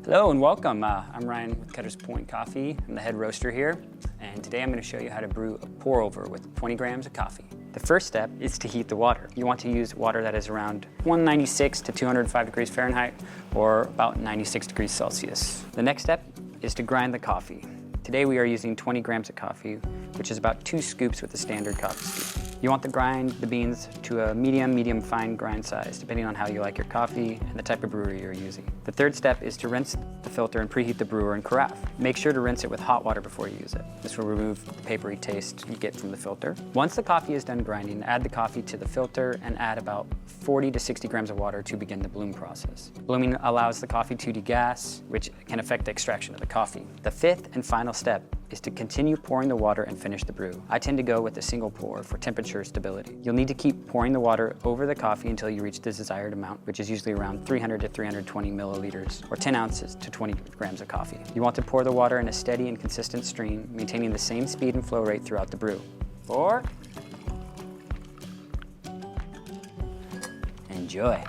Hello and welcome. I'm Ryan with Kettle's Point Coffee. I'm the head roaster here, and today I'm going to show you how to brew a pour over with 20 grams of coffee. The first step is to heat the water. You want to use water that is around 196 to 205 degrees Fahrenheit or about 96 degrees Celsius. The next step is to grind the coffee. Today we are using 20 grams of coffee, which is about 2 scoops with the standard coffee scoop. You want to grind the beans to a medium fine grind size, depending on how you like your coffee and the type of brewer you're using. The third step is to rinse the filter and preheat the brewer and carafe. Make sure to rinse it with hot water before you use it. This will remove the papery taste you get from the filter. Once the coffee is done grinding, add the coffee to the filter and add about 40 to 60 grams of water to begin the bloom process. Blooming allows the coffee to degas, which can affect the extraction of the coffee. The fifth and final step is to continue pouring the water and finish the brew. I tend to go with a single pour for temperature stability. You'll need to keep pouring the water over the coffee until you reach the desired amount, which is usually around 300 to 320 milliliters, or 10 ounces to 20 grams of coffee. You want to pour the water in a steady and consistent stream, maintaining the same speed and flow rate throughout the brew. Pour. Enjoy.